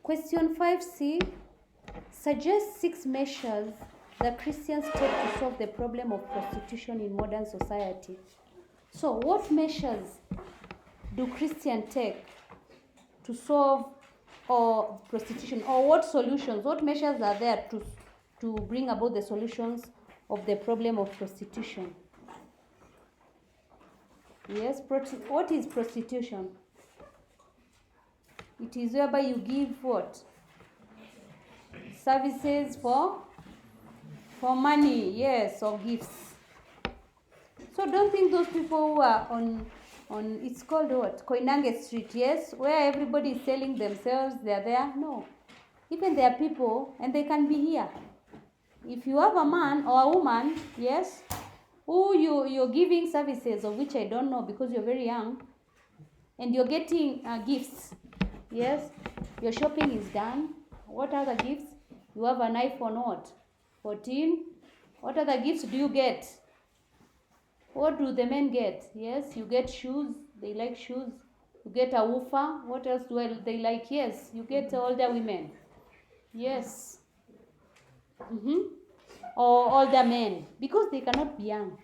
Question 5C. Suggest 6 measures that Christians take to solve the problem of prostitution in modern society. So, what measures do Christians take to solve prostitution, or what solutions, what measures are there to bring about the solutions of the problem of prostitution? Yes, what is prostitution? It is whereby you give what? Services for money, yes, or gifts. So don't think those people who are on it's called what? Koinange Street, yes, where everybody is selling themselves, they're there. No. Even there are people, and they can be here. If you have a man or a woman, yes, who you're giving services of which I don't know because you're very young, and you're getting gifts, yes, your shopping is done. What other gifts? You have an iPhone what? 14. What other gifts do you get? What do the men get? Yes, you get shoes. They like shoes. You get a woofer. What else do they like? Yes, you get older women. Yes. Or older men. Because they cannot be young.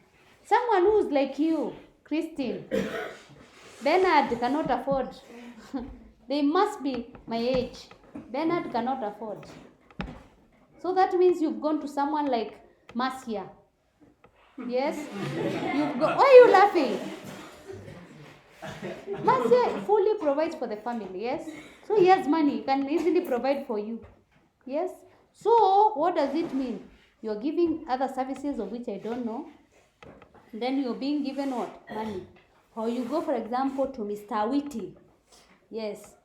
Someone who's like you, Christine, Bernard cannot afford. They must be my age. Bernard cannot afford. So that means you've gone to someone like Marcia. Yes? Why are you laughing? Marcia fully provides for the family, yes? So he has money, he can easily provide for you. Yes? So what does it mean? You're giving other services of which I don't know. Then you're being given what? Money. Or you go, for example, to Mr. Witty. Yes.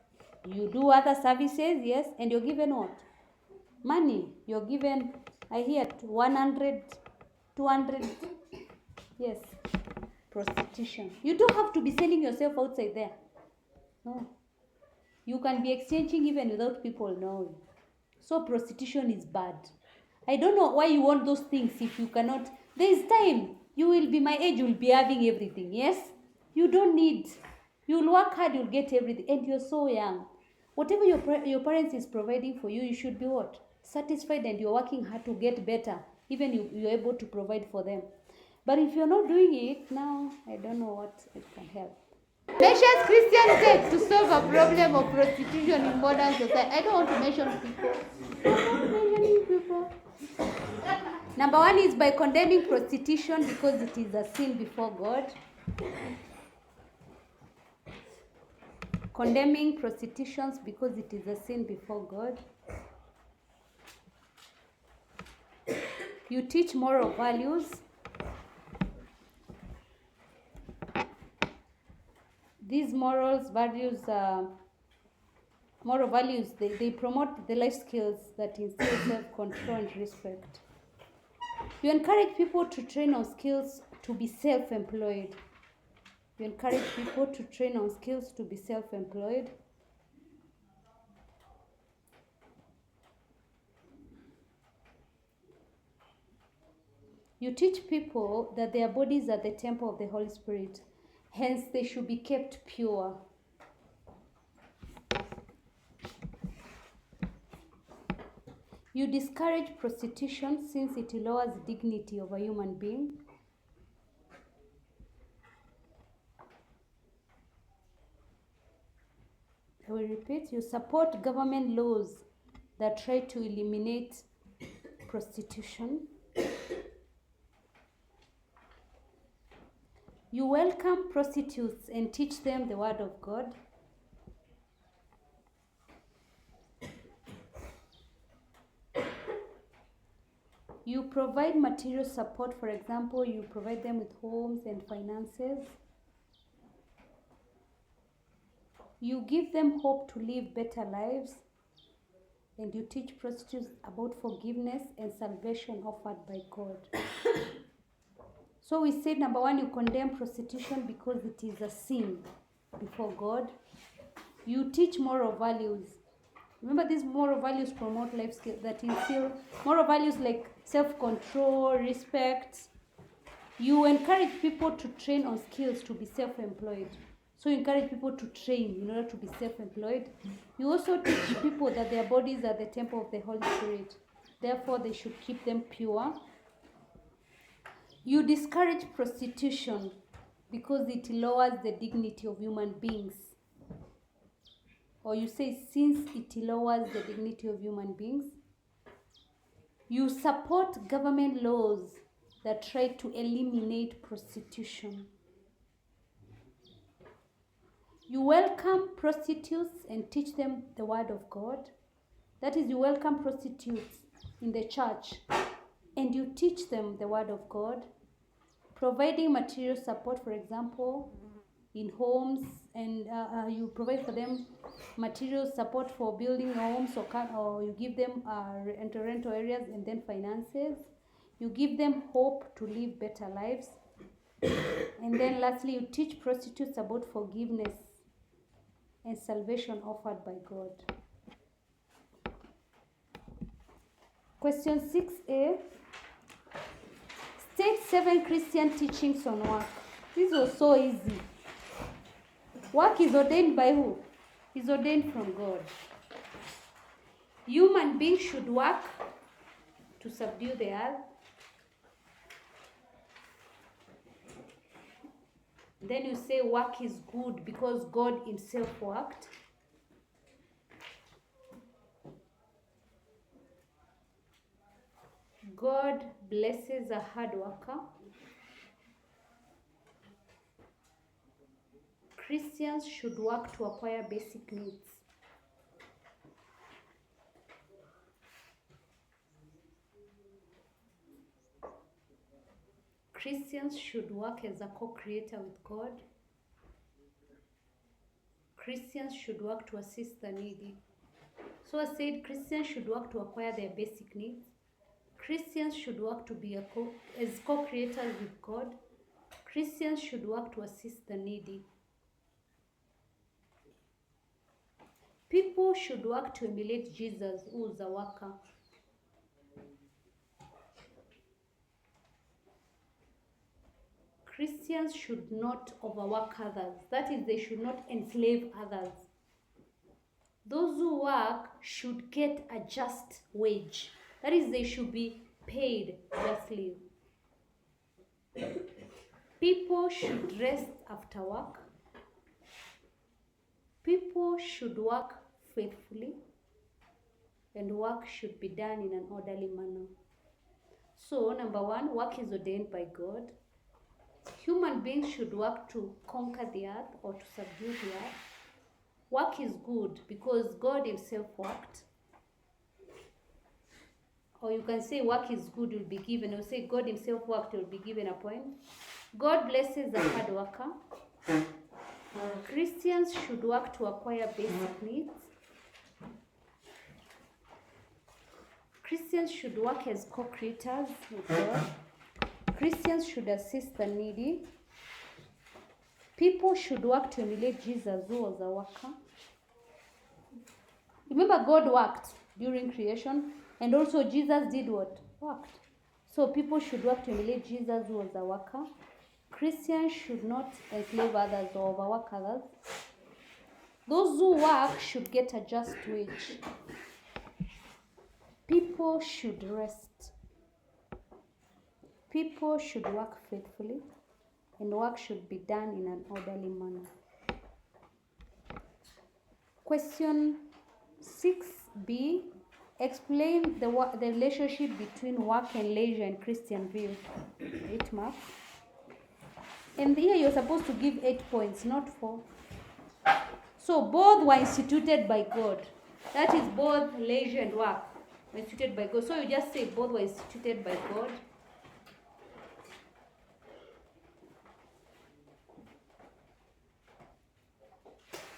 You do other services, yes, and you're given what? Money. You're given, I hear, 100, 200. Yes. Prostitution. You don't have to be selling yourself outside there. No. You can be exchanging even without people knowing. So prostitution is bad. I don't know why you want those things if you cannot. There is time. You will be my age, you'll be having everything. Yes? You don't need. You'll work hard, you'll get everything. And you're so young. Whatever your parents is providing for you, you should be what? Satisfied, and you're working hard to get better. Even you're able to provide for them. But if you're not doing it, now I don't know what it can help. Measures Christians take to solve a problem of prostitution in modern society. I don't want to mention people. I'm not mentioning people. Number 1 is by condemning prostitution because it is a sin before God. Condemning prostitutions because it is a sin before God. You teach moral values. These moral values, they promote the life skills that instill self-control and respect. You encourage people to train on skills to be self-employed. You encourage people to train on skills to be self-employed. You teach people that their bodies are the temple of the Holy Spirit. Hence, they should be kept pure. You discourage prostitution since it lowers the dignity of a human being. I will repeat, you support government laws that try to eliminate prostitution. You welcome prostitutes and teach them the word of God. You provide material support. For example, you provide them with homes and finances. You give them hope to live better lives. And you teach prostitutes about forgiveness and salvation offered by God. So we said, number 1, you condemn prostitution because it is a sin before God. You teach moral values. Remember, these moral values promote life skills that instill moral values like self-control, respect. You encourage people to train on skills to be self-employed. So you encourage people to train in order to be self-employed. You also teach people that their bodies are the temple of the Holy Spirit. Therefore, they should keep them pure. You discourage prostitution because it lowers the dignity of human beings. Or you say, since it lowers the dignity of human beings. You support government laws that try to eliminate prostitution. You welcome prostitutes and teach them the word of God. That is, you welcome prostitutes in the church and you teach them the word of God, providing material support, for example, in homes, and you provide for them material support for building homes, or you give them rental areas and then finances. You give them hope to live better lives. And then lastly, you teach prostitutes about forgiveness and salvation offered by God. Question 6a. State 7 Christian teachings on work. This was so easy. Work is ordained by who? It's ordained from God. Human beings should work to subdue the earth. Then you say work is good because God himself worked. God blesses a hard worker. Christians should work to acquire basic needs. Christians should work as a co-creator with God. Christians should work to assist the needy. So I said Christians should work to acquire their basic needs. Christians should work to be as co-creators with God. Christians should work to assist the needy. People should work to emulate Jesus, who is a worker. Christians should not overwork others. That is, they should not enslave others. Those who work should get a just wage. That is, they should be paid justly. People should rest after work. People should work faithfully. And work should be done in an orderly manner. So, number 1, work is ordained by God. Human beings should work to conquer the earth or to subdue the earth. Work is good because God himself worked. Or you can say work is good, will be given. Or say God himself worked, will be given a point. God blesses the hard worker. Christians should work to acquire basic needs. Christians should work as co-creators with God. Christians should assist the needy. People should work to emulate Jesus, who was a worker. Remember, God worked during creation, and also Jesus did what? Worked. So people should work to emulate Jesus, who was a worker. Christians should not enslave others or overwork others. Those who work should get a just wage. People should rest. People should work faithfully, and work should be done in an orderly manner. Question 6b. Explain the relationship between work and leisure in Christian view. 8 marks. And here you're supposed to give 8 points, not 4. So both were instituted by God. That is, both leisure and work were instituted by God. So you just say both were instituted by God.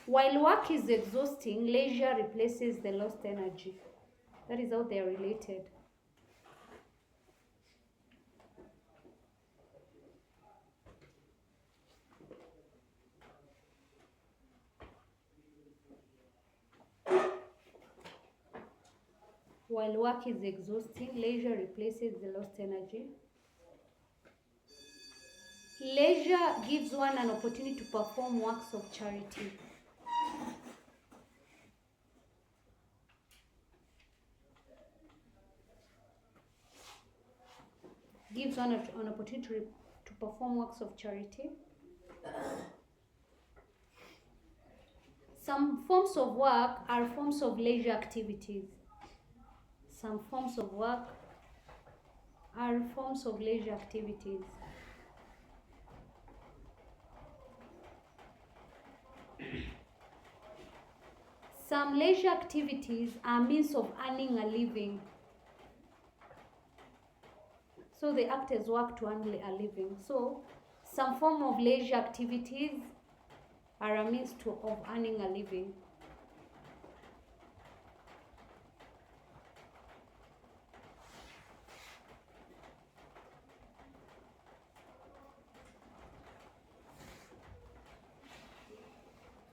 While work is exhausting, leisure replaces the lost energy. That is how they are related. While work is exhausting, leisure replaces the lost energy. Leisure gives one an opportunity to perform works of charity. Gives one an opportunity to perform works of charity. Some forms of work are forms of leisure activities. Some forms of work are forms of leisure activities. Some leisure activities are means of earning a living. So they act as work to earn a living. So some form of leisure activities are a means of earning a living.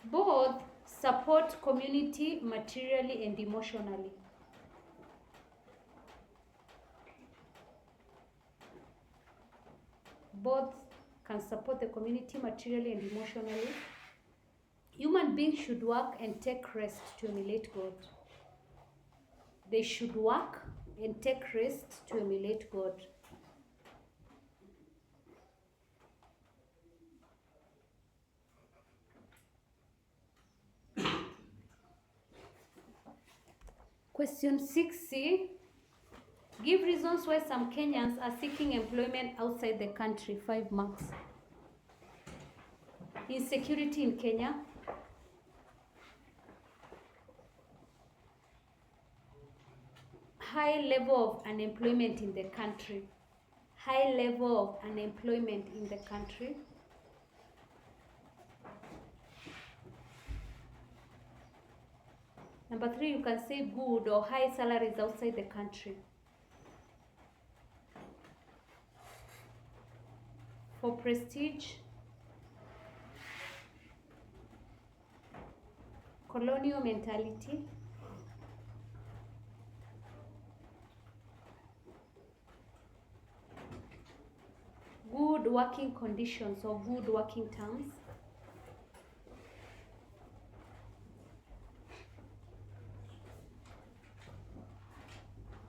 Both support community materially and emotionally. Both can support the community materially and emotionally. Human beings should work and take rest to emulate God. They should work and take rest to emulate God. Question 6C. Give reasons why some Kenyans are seeking employment outside the country. 5 marks. Insecurity in Kenya. High level of unemployment in the country. High level of unemployment in the country. Number 3, you can say good or high salaries outside the country. For prestige, colonial mentality, good working conditions or good working terms,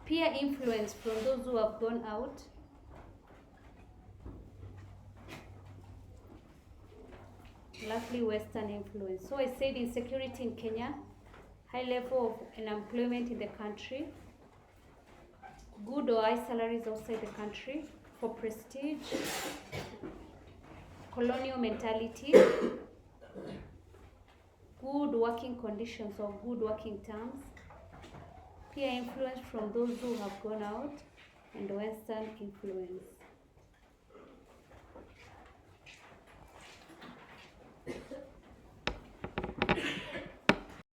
peer influence from those who have gone out, lastly Western influence. So I said insecurity in Kenya, high level of unemployment in the country, good or high salaries outside the country, for prestige, colonial mentality, good working conditions or good working terms, peer influence from those who have gone out, and Western influence.